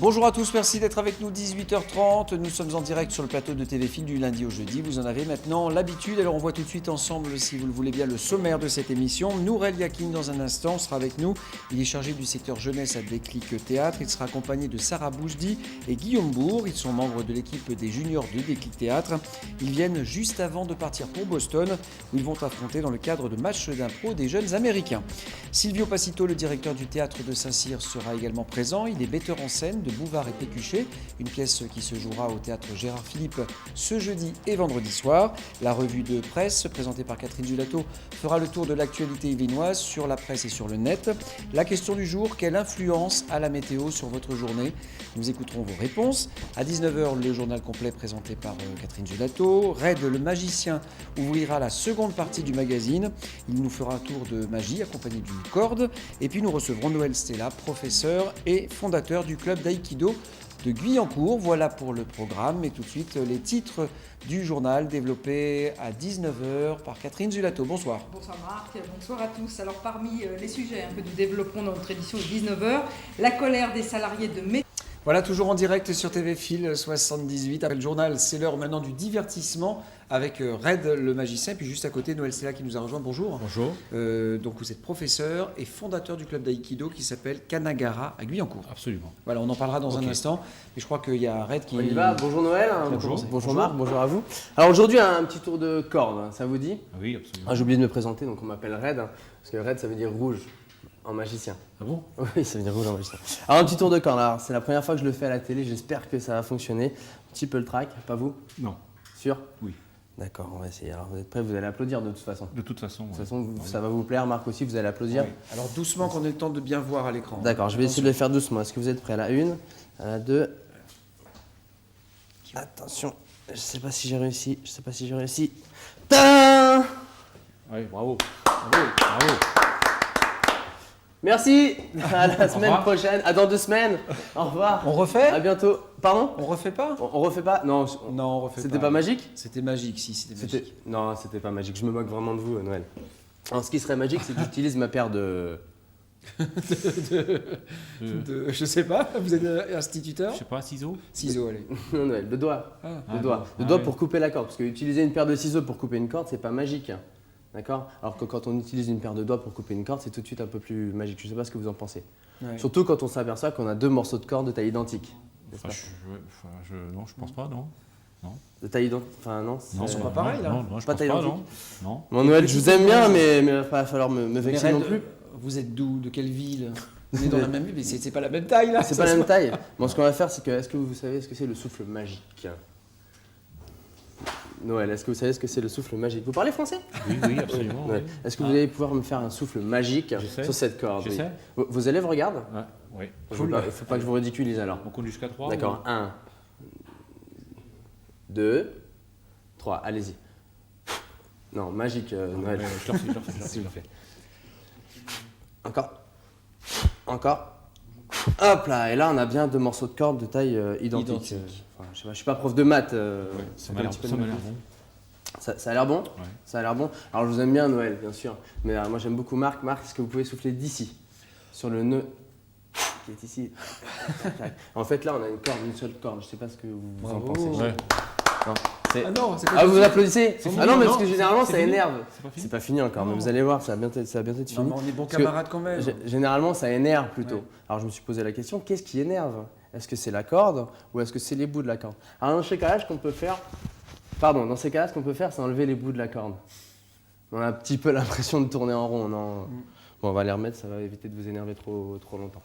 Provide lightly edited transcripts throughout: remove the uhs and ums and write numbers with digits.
Bonjour à tous, merci d'être avec nous, 18h30. Nous sommes en direct sur le plateau de TV Fil du lundi au jeudi. Vous en avez maintenant l'habitude. Alors on voit tout de suite ensemble, si vous le voulez bien, le sommaire de cette émission. Nourel Yakin, dans un instant, sera avec nous. Il est chargé du secteur jeunesse à Déclic Théâtre. Il sera accompagné de Sarah Boujdi et Guillaume Bourg. Ils sont membres de l'équipe des juniors de Déclic Théâtre. Ils viennent juste avant de partir pour Boston, où ils vont affronter dans le cadre de matchs d'impro des jeunes américains. Silvio Passito, le directeur du théâtre de Saint-Cyr, sera également présent. Il est metteur en scène de Bouvard et Pécuchet, une pièce qui se jouera au théâtre Gérard Philippe ce jeudi et vendredi soir. La revue de presse présentée par Catherine Giulato fera le tour de l'actualité yvelinoise sur la presse et sur le net. La question du jour, quelle influence a la météo sur votre journée? Nous écouterons vos réponses. À 19h, le journal complet présenté par Catherine Giulato. Red, le magicien, ouvrira la seconde partie du magazine. Il nous fera un tour de magie accompagné d'une corde. Et puis nous recevrons Noël Stella, professeur et fondateur du club d'aïkido de Guyancourt. Voilà pour le programme. Et tout de suite, les titres du journal développés à 19h par Catherine Giulato. Bonsoir. Bonsoir Marc, bonsoir à tous. Alors parmi les sujets que nous développerons dans notre édition de 19h, la colère des salariés de métro. Voilà, toujours en direct sur TV Fil 78. Après le journal, c'est l'heure maintenant du divertissement avec Red le magicien. Puis juste à côté, Noël Stella qui nous a rejoint. Bonjour. Bonjour. Donc vous êtes professeur et fondateur du club d'aïkido qui s'appelle Kanagara à Guyancourt. Absolument. Voilà, on en parlera dans un instant. Mais je crois qu'il y a Red qui... On y va. Bonjour Noël. Bonjour Marc, bonjour à vous. Alors aujourd'hui, un petit tour de corde, ça vous dit? Oui, absolument. Ah, j'ai oublié de me présenter, donc on m'appelle Red, parce que Red ça veut dire rouge en magicien. Ah bon? Oui, ça veut dire rouge en magicien. Alors un petit tour de corde, alors c'est la première fois que je le fais à la télé, j'espère que ça va fonctionner. Petit peu le track, pas vous? Non. Sûr? Oui. D'accord, on va essayer. Alors vous êtes prêts, vous allez applaudir de toute façon. De toute façon. De toute façon, ça va vous plaire, Marc aussi, vous allez applaudir. Oui. Alors doucement qu'on ait le temps de bien voir à l'écran. D'accord, je vais essayer de le faire doucement. Est-ce que vous êtes prêts à la 1, à la 2? Attention, je sais pas si j'ai réussi. Tadam! Oui, bravo. Bravo. Merci, à la semaine prochaine, à dans 2 semaines, au revoir. On refait? À bientôt. Pardon? On refait pas? On refait pas? Non, Non, on refait pas. c'était pas magique? C'était magique, si, c'était magique. Non, c'était pas magique, je me moque vraiment de vous, Noël. Alors ce qui serait magique, c'est que j'utilise ma paire de... Je sais pas, vous êtes instituteur? Je sais pas, ciseaux? Ciseaux, allez. Non, Noël, de doigts. Ah. De doigts. De doigts pour couper la corde, parce que utiliser une paire de ciseaux pour couper une corde, c'est pas magique. D'accord? Alors que quand on utilise une paire de doigts pour couper une corde, c'est tout de suite un peu plus magique. Je sais pas ce que vous en pensez. Ouais. Surtout quand on s'aperçoit qu'on a 2 morceaux de corde de taille identique. n'est-ce pas? Non, je pense pas, non. De taille identique? Enfin, non. Ils sont pas pareils, là. Non, je Pas pense taille pas, identique. non. Bon, Noël, je vous aime bien, mais il va pas falloir me vexer Mais non Red, plus. Vous êtes d'où? De quelle ville? Vous êtes dans la même ville, mais c'est pas la même taille, là. C'est pas la même taille. Bon, ce qu'on va faire, c'est que, est-ce que vous savez ce que c'est le souffle magique? Noël, est-ce que vous savez ce que c'est le souffle magique? Vous parlez français? Oui, absolument. Ouais. Oui. Est-ce que vous allez pouvoir me faire un souffle magique Je sais. sur cette corde? Je Oui. sais. Vos élèves regardent? Ouais, oui. Il ne faut pas que je vous ridiculise alors. On compte jusqu'à 3. D'accord, 1, 2, 3, allez-y. Non, magique, Noël. Je le refais. Encore. Hop là, et là on a bien 2 morceaux de corde de taille identique. Enfin, je sais pas, je suis pas prof de maths. Ça m'a l'air bon. Ça a l'air bon? Ouais. Ça a l'air bon. Alors je vous aime bien Noël, bien sûr. Mais moi j'aime beaucoup Marc. Marc, est-ce que vous pouvez souffler d'ici? Sur le nœud qui est ici. En fait là on a une seule corde. Je sais pas ce que vous en pensez. Ouais. Non, Ah non, c'est ah, vous applaudissez? fini, Ah non, mais non, parce que généralement ça c'est fini. énerve. C'est pas fini. C'est pas fini encore, mais vous allez voir, ça va bientôt être fini. Non, mais on est bons Parce que camarades quand même. Généralement ça énerve plutôt. Ouais. Alors je me suis posé la question, qu'est-ce qui énerve? Est-ce que c'est la corde ou est-ce que c'est les bouts de la corde? Alors dans ces cas-là, ce qu'on peut faire, c'est enlever les bouts de la corde. On a un petit peu l'impression de tourner en rond, non? Bon, on va les remettre, ça va éviter de vous énerver trop longtemps.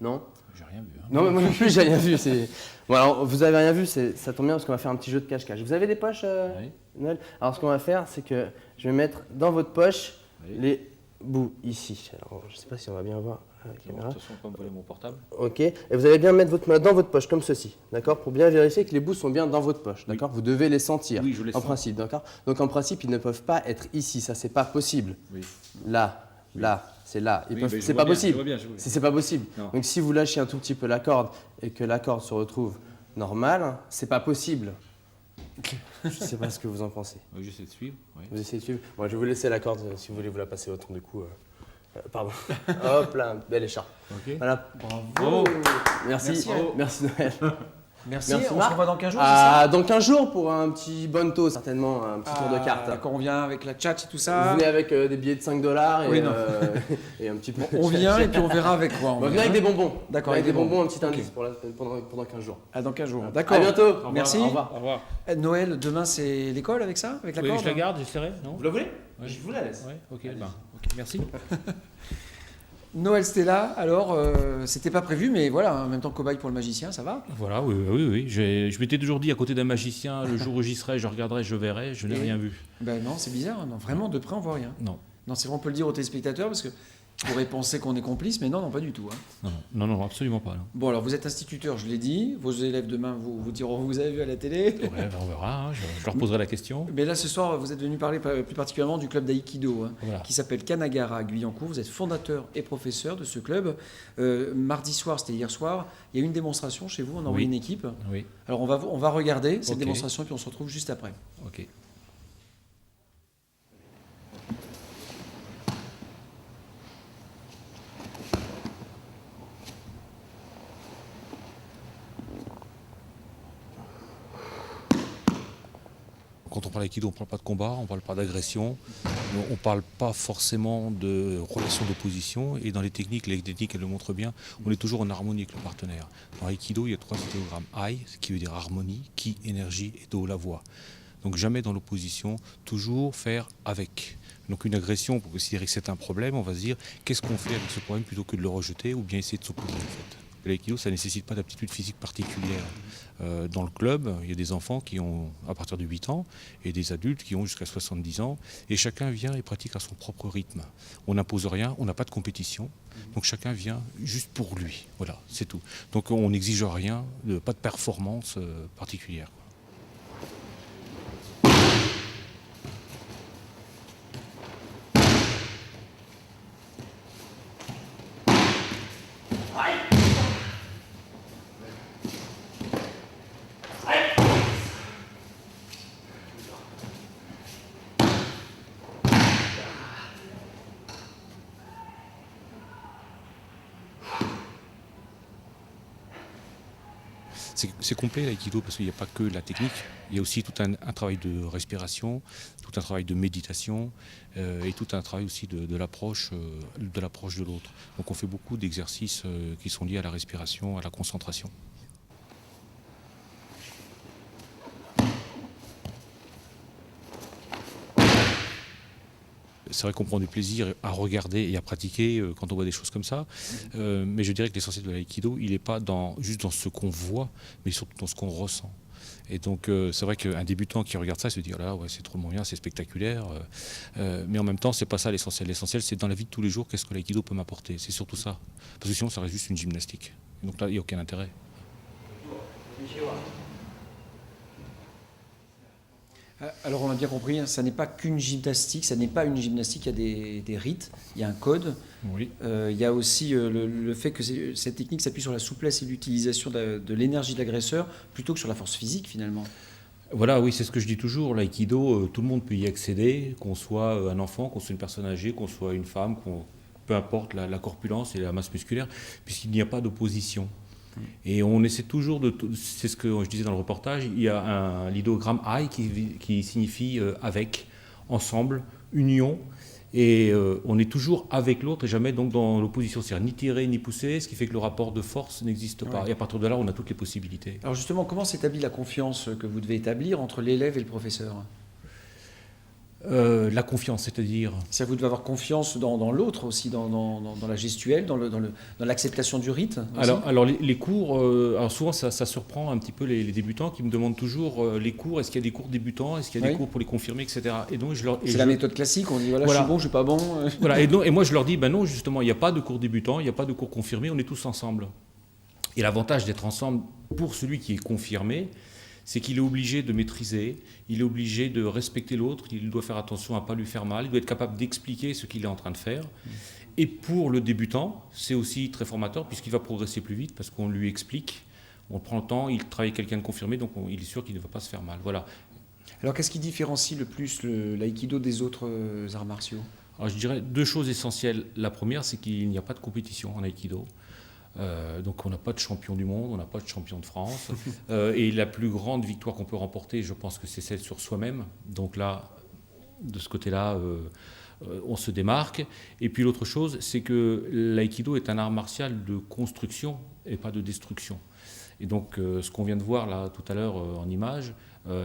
Non? J'ai rien vu. Non, mais moi non plus, j'ai rien vu. Bon, alors, vous avez rien vu, ça tombe bien parce qu'on va faire un petit jeu de cache-cache. Vous avez des poches, Oui. Noël? Alors, ce qu'on va faire, c'est que je vais mettre dans votre poche les bouts ici. Alors, je sais pas si on va bien voir à la De caméra. toute façon, on peut me voler mon portable. Ok, et vous allez bien mettre votre main dans votre poche, comme ceci, d'accord? Pour bien vérifier que les bouts sont bien dans votre poche, d'accord? Vous devez les sentir, Oui, je les en sens. principe, d'accord? Donc, en principe, ils ne peuvent pas être ici, ça, c'est pas possible. Oui. Là, c'est là. Oui, Peuvent... mais je C'est vois pas bien, possible. je vois bien. C'est pas possible. Non. Donc si vous lâchez un tout petit peu la corde et que la corde se retrouve normale, c'est pas possible. Je sais pas ce que vous en pensez. Oui, j'essaie de suivre. Oui. Vous essayez de suivre? Moi, je vais vous laisser la corde si vous voulez vous la passer autant du coup. Pardon. Hop là, belle écharpe. Ok. Voilà. Bravo. Merci. Merci, Merci Noël. Merci, Merci, on Marc. se revoit dans 15 jours, c'est ça Dans 15 jours pour un petit bonto, certainement, un petit tour de cartes. D'accord, on vient avec la tchatch et tout Vous ça. venez avec des billets de 5 $ et, Oui, non. et un petit peu. On vient et puis on verra avec quoi. Bon, venez avec des bonbons. D'accord, avec des bonbons, un petit Ok. indice pendant 15 jours. Ah, dans 15 jours. D'accord. À bientôt. Merci. Au revoir. Au revoir. Noël, demain c'est l'école avec ça, avec la Oui, corde. je la garde, j'essaierai, non? Vous la voulez? Ouais. Je vous la laisse. Ouais, ok, Allez-y. ok, merci. Noël Stella, alors c'était pas prévu, mais voilà, en même temps cobaye pour le magicien, ça va. Voilà, oui. Je m'étais toujours dit, à côté d'un magicien, le jour où j'y serai, je regarderai, je verrai, je n'ai Et- rien vu. Ben non, c'est bizarre, non, vraiment de près on voit rien. Non, Non, c'est vrai, on peut le dire aux téléspectateurs parce que on pourrait penser qu'on est complice, mais non, pas du tout. Hein. non, absolument pas. Non. Bon, alors vous êtes instituteur, je l'ai dit, vos élèves demain vous diront vous avez vu à la télé. Ouais, on verra, hein, je leur poserai la question. Mais là, ce soir, vous êtes venu parler plus particulièrement du club d'aïkido, hein, Voilà. qui s'appelle Kanagara à Guyancourt. Vous êtes fondateur et professeur de ce club. Mardi soir, c'était hier soir, il y a eu une démonstration chez vous, on a envoyé Oui. une équipe. Oui, Alors on va regarder cette Ok. démonstration et puis on se retrouve juste après. ok. Quand on parle d'aïkido, on ne parle pas de combat, on ne parle pas d'agression, on ne parle pas forcément de relation d'opposition. Et dans les techniques elles le montrent bien, on est toujours en harmonie avec le partenaire. Dans l'aïkido, il y a 3 idéogrammes. Ai, ce qui veut dire harmonie, Ki, énergie, et Do, la voix. Donc jamais dans l'opposition, toujours faire avec. Donc une agression, pour considérer que c'est un problème, on va se dire qu'est-ce qu'on fait avec ce problème plutôt que de le rejeter ou bien essayer de s'opposer en fait. L'aïkido, ça ne nécessite pas d'aptitude physique particulière. Dans le club, il y a des enfants qui ont à partir de 8 ans et des adultes qui ont jusqu'à 70 ans. Et chacun vient et pratique à son propre rythme. On n'impose rien, on n'a pas de compétition. Donc chacun vient juste pour lui. Voilà, c'est tout. Donc on n'exige rien, pas de performance particulière. C'est complet l'aïkido parce qu'il n'y a pas que la technique, il y a aussi tout un travail de respiration, tout un travail de méditation et tout un travail aussi de l'approche de l'autre. Donc on fait beaucoup d'exercices qui sont liés à la respiration, à la concentration. C'est vrai qu'on prend du plaisir à regarder et à pratiquer quand on voit des choses comme ça. Mais je dirais que l'essentiel de l'aïkido, il n'est pas juste dans ce qu'on voit, mais surtout dans ce qu'on ressent. Et donc c'est vrai qu'un débutant qui regarde ça se dit oh là là, ouais, c'est trop bien, c'est spectaculaire. Mais en même temps, c'est pas ça l'essentiel. L'essentiel, c'est dans la vie de tous les jours, qu'est-ce que l'aïkido peut m'apporter. C'est surtout ça. Parce que sinon, ça reste juste une gymnastique. Et donc là, il n'y a aucun intérêt. Alors on a bien compris, hein, ça n'est pas qu'une gymnastique, ça n'est pas une gymnastique, il y a des rites, il y a un code. Oui. Il y a aussi le fait que cette technique s'appuie sur la souplesse et l'utilisation de l'énergie de l'agresseur plutôt que sur la force physique finalement. Voilà, oui, c'est ce que je dis toujours. L'aïkido, tout le monde peut y accéder, qu'on soit un enfant, qu'on soit une personne âgée, qu'on soit une femme, peu importe la corpulence et la masse musculaire, puisqu'il n'y a pas d'opposition. Et on essaie toujours c'est ce que je disais dans le reportage, il y a l'idéogramme Ai qui signifie avec, ensemble, union, et on est toujours avec l'autre et jamais donc dans l'opposition, c'est-à-dire ni tirer ni pousser, ce qui fait que le rapport de force n'existe pas. Ouais. Et à partir de là, on a toutes les possibilités. Alors justement, comment s'établit la confiance que vous devez établir entre l'élève et le professeur ? La confiance, c'est-à-dire Ça, vous devez avoir confiance dans l'autre aussi, dans la gestuelle, dans l'acceptation du rite aussi. Alors les cours, alors souvent ça surprend un petit peu les débutants qui me demandent toujours les cours, est-ce qu'il y a des cours débutants, est-ce qu'il y a des Oui. cours pour les confirmer, etc. Et donc C'est la méthode classique, on dit voilà, je Voilà. suis bon, je suis pas bon. Voilà, et moi je leur dis, ben non, justement, il n'y a pas de cours débutants, il n'y a pas de cours confirmés, on est tous ensemble. Et l'avantage d'être ensemble pour celui qui est confirmé, c'est qu'il est obligé de maîtriser, il est obligé de respecter l'autre, il doit faire attention à ne pas lui faire mal, il doit être capable d'expliquer ce qu'il est en train de faire. Et pour le débutant, c'est aussi très formateur puisqu'il va progresser plus vite parce qu'on lui explique, on prend le temps, il travaille avec quelqu'un de confirmé, donc il est sûr qu'il ne va pas se faire mal. Voilà. Alors qu'est-ce qui différencie le plus l'aïkido des autres arts martiaux ? Alors, je dirais 2 choses essentielles. La première, c'est qu'il n'y a pas de compétition en Aïkido. Donc on n'a pas de champion du monde, on n'a pas de champion de France. Et la plus grande victoire qu'on peut remporter, je pense que c'est celle sur soi-même. Donc là, de ce côté-là, on se démarque. Et puis l'autre chose, c'est que l'aïkido est un art martial de construction et pas de destruction. Et donc ce qu'on vient de voir là tout à l'heure en image,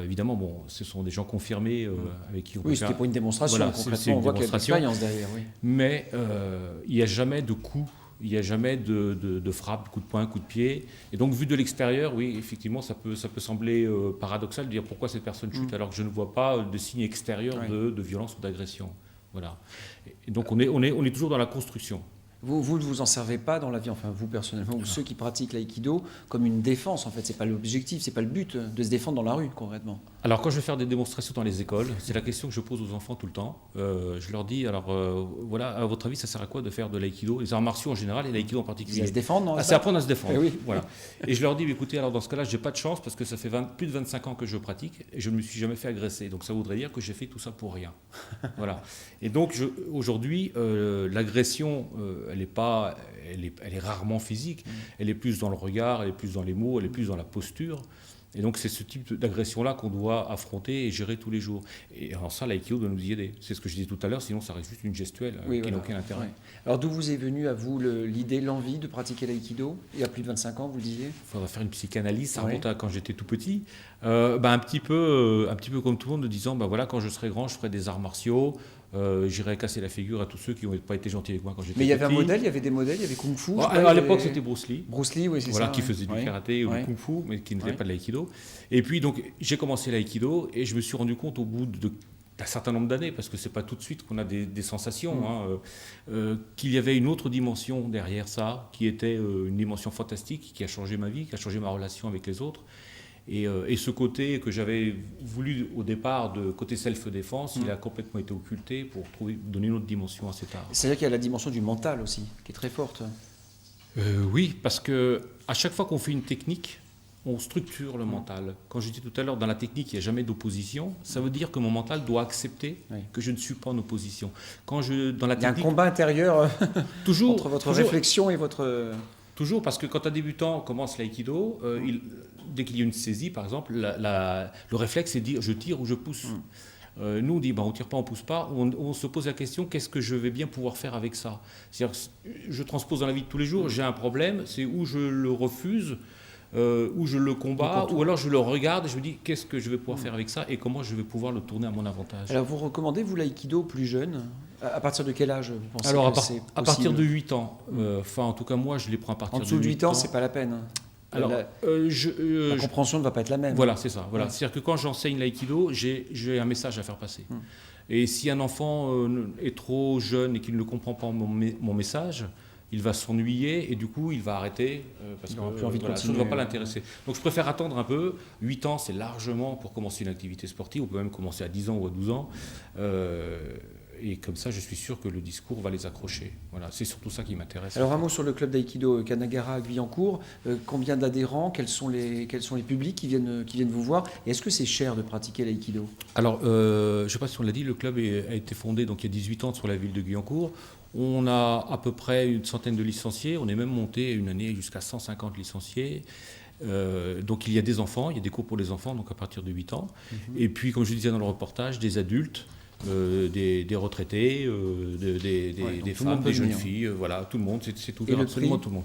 évidemment, bon, ce sont des gens confirmés avec qui on peut Oui, faire... c'était pour une démonstration. Voilà, concrètement, c'est une on voit qu'il y a de démonstration. l'expérience derrière. Oui. Mais il n'y a jamais de coup, il n'y a jamais de frappe, coup de poing, coup de pied. Et donc, vu de l'extérieur, oui, effectivement, ça peut sembler paradoxal de dire pourquoi cette personne chute alors que je ne vois pas de signe extérieur de violence ou d'agression. Voilà. Et donc, on est toujours dans la construction. Vous ne vous en servez pas dans la vie, enfin vous personnellement, ou ceux qui pratiquent l'aïkido, comme une défense en fait. C'est pas l'objectif, c'est pas le but de se défendre dans la rue concrètement. Alors quand je vais faire des démonstrations dans les écoles, c'est la question que je pose aux enfants tout le temps. Je leur dis, alors voilà, à votre avis, ça sert à quoi de faire de l'aïkido, les arts martiaux en général et l'aïkido en particulier? C'est à se défendre, non? C'est apprendre à se défendre. Eh oui. Voilà. Et je leur dis, écoutez, alors dans ce cas-là, j'ai pas de chance parce que ça fait plus de 25 ans que je pratique et je ne me suis jamais fait agresser. Donc ça voudrait dire que j'ai fait tout ça pour rien. Voilà. Et donc aujourd'hui, l'agression, elle est rarement physique. Elle est plus dans le regard, elle est plus dans les mots, elle est plus dans la posture. Et donc c'est ce type d'agression-là qu'on doit affronter et gérer tous les jours. Et en ça, l'aïkido doit nous y aider. C'est ce que je disais tout à l'heure, sinon ça reste juste une gestuelle qui n'a aucun intérêt. Ouais. Alors d'où vous est venue à vous l'idée, l'envie de pratiquer l'aïkido? Il y a plus de 25 ans, vous le disiez? Il faudra faire une psychanalyse, ça remonte à quand j'étais tout petit. Un petit peu comme tout le monde, en disant, voilà, quand je serai grand, je ferai des arts martiaux. J'irai casser la figure à tous ceux qui n'ont pas été gentils avec moi quand j'étais petit. Mais il y avait un modèle, il y avait des modèles, il y avait Kung Fu. À l'époque, c'était Bruce Lee. Bruce Lee, oui, c'est voilà, ça. qui faisait du karaté ou du Kung Fu, mais qui n'était pas de l'aïkido. Et puis, donc, j'ai commencé l'aïkido et je me suis rendu compte au bout d'un certain nombre d'années, parce que c'est pas tout de suite qu'on a des sensations, qu'il y avait une autre dimension derrière ça, qui était une dimension fantastique, qui a changé ma vie, qui a changé ma relation avec les autres. Et ce côté que j'avais voulu au départ de côté self-défense, il a complètement été occulté pour donner une autre dimension à cet art. C'est-à-dire qu'il y a la dimension du mental aussi, qui est très forte. Oui, parce que à chaque fois qu'on fait une technique, on structure le mental. Quand je dis tout à l'heure, dans la technique, il n'y a jamais d'opposition. Ça veut dire que mon mental doit accepter que je ne suis pas en opposition. Dans la technique, il y a un combat intérieur toujours, entre votre réflexion et votre... Toujours, parce que quand un débutant commence l'aïkido, dès qu'il y a une saisie, par exemple, le réflexe, c'est de dire je tire ou je pousse. Nous, on dit on ne tire pas, on ne pousse pas. On se pose la question qu'est-ce que je vais bien pouvoir faire avec ça? C'est-à-dire que je transpose dans la vie de tous les jours, j'ai un problème, c'est où je le refuse, où je le combats, ou alors je le regarde et je me dis qu'est-ce que je vais pouvoir faire avec ça et comment je vais pouvoir le tourner à mon avantage. Alors vous recommandez, vous, l'aïkido plus jeune? À partir de quel âge vous pensez alors, que c'est possible? à partir de 8 ans. En tout cas, moi, je les prends à partir de 8 ans. En dessous de 8 ans, c'est pas la peine. Alors, la compréhension ne va pas être la même. Voilà, c'est ça. Voilà. C'est-à-dire que quand j'enseigne l'aïkido, j'ai un message à faire passer. Et si un enfant est trop jeune et qu'il ne comprend pas mon message, il va s'ennuyer et du coup, il va arrêter parce que ça ne va pas l'intéresser. Donc, je préfère attendre un peu. 8 ans, c'est largement pour commencer une activité sportive. On peut même commencer à 10 ans ou à 12 ans. Et comme ça, je suis sûr que le discours va les accrocher. Voilà, c'est surtout ça qui m'intéresse. Alors un mot sur le club d'aïkido Kanagara à Guyancourt. Combien d'adhérents? Quels sont les publics qui viennent vous voir? Et est-ce que c'est cher de pratiquer l'aïkido? Alors, je ne sais pas si on l'a dit, le club a été fondé donc, il y a 18 ans sur la ville de Guyancourt. On a à peu près une centaine de licenciés. On est même monté une année jusqu'à 150 licenciés. Donc il y a des enfants, il y a des cours pour les enfants, donc à partir de 8 ans. Et puis, comme je disais dans le reportage, des adultes. Des retraités, des femmes, des jeunes filles, voilà, tout le monde, c'est ouvert absolument tout le monde.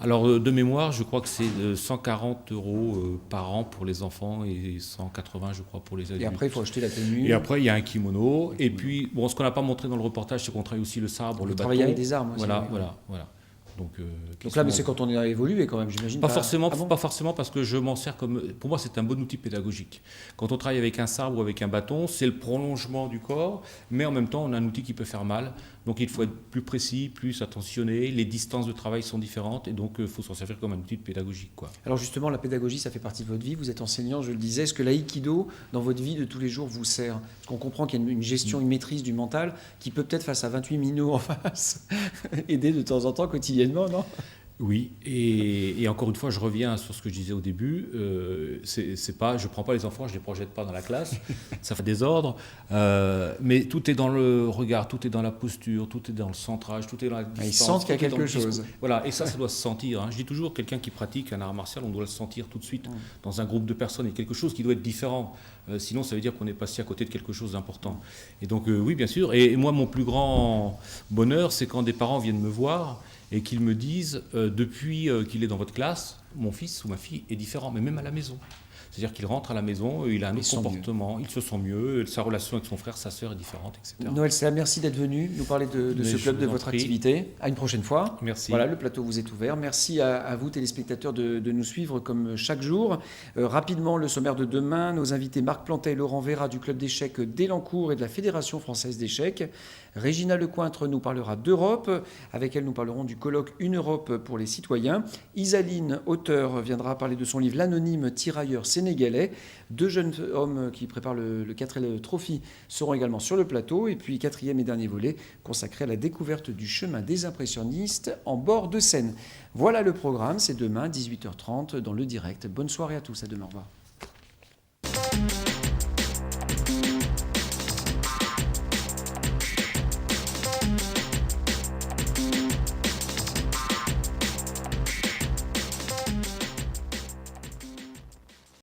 Alors de mémoire, je crois que c'est 140 € par an pour les enfants et 180, je crois, pour les adultes. Et après, il faut acheter la tenue. Et après, il y a un kimono. Et puis, ce qu'on n'a pas montré dans le reportage, c'est qu'on travaille aussi le sabre, le bâton. Travailler avec des armes aussi. Voilà. Donc là, mais c'est quand on est évolué quand même, j'imagine. Pas forcément parce que je m'en sers comme... Pour moi, c'est un bon outil pédagogique. Quand on travaille avec un sabre ou avec un bâton, c'est le prolongement du corps, mais en même temps, on a un outil qui peut faire mal. Donc il faut être plus précis, plus attentionné. Les distances de travail sont différentes et donc il faut s'en servir comme un outil pédagogique. Alors justement, la pédagogie, ça fait partie de votre vie. Vous êtes enseignant, je le disais. Est-ce que l'aïkido, dans votre vie de tous les jours, vous sert? Parce qu'on comprend qu'il y a une gestion, une maîtrise du mental qui peut peut-être, face à 28 minots en face, aider de temps en temps, quotidiennement, non? Oui, et encore une fois, je reviens sur ce que je disais au début. C'est pas, je ne prends pas les enfants, je ne les projette pas dans la classe, ça fait désordre. Mais tout est dans le regard, tout est dans la posture, tout est dans le centrage, tout est dans la distance. Ils sentent qu'il y a tout est dans quelque le discours. chose. Voilà, et ça doit se sentir. Hein. Je dis toujours, quelqu'un qui pratique un art martial, on doit le sentir tout de suite dans un groupe de personnes. Il y a quelque chose qui doit être différent. Sinon, ça veut dire qu'on est passé à côté de quelque chose d'important. Et donc, oui, bien sûr. Et moi, mon plus grand bonheur, c'est quand des parents viennent me voir et qu'ils me disent, depuis qu'il est dans votre classe, mon fils ou ma fille est différent, mais même à la maison. C'est-à-dire qu'il rentre à la maison, il a un autre comportement, il se sent mieux, sa relation avec son frère, sa sœur est différente, etc. Noël Serra, merci d'être venu nous parler de ce club, de votre activité. À une prochaine fois. Merci. Voilà, le plateau vous est ouvert. Merci à vous, téléspectateurs, de nous suivre comme chaque jour. Rapidement, le sommaire de demain, nos invités Marc Plantet et Laurent Vera du club d'échecs d'Elancourt et de la Fédération française d'échecs. Régina Lecointre nous parlera d'Europe. Avec elle, nous parlerons du colloque Une Europe pour les citoyens. Isaline, auteur, viendra parler de son livre L'anonyme tirailleur sénégalais. 2 jeunes hommes qui préparent le 4L Trophy seront également sur le plateau. Et puis, 4e et dernier volet consacré à la découverte du chemin des impressionnistes en bord de Seine. Voilà le programme, c'est demain, 18h30, dans le direct. Bonne soirée à tous, à demain, au revoir.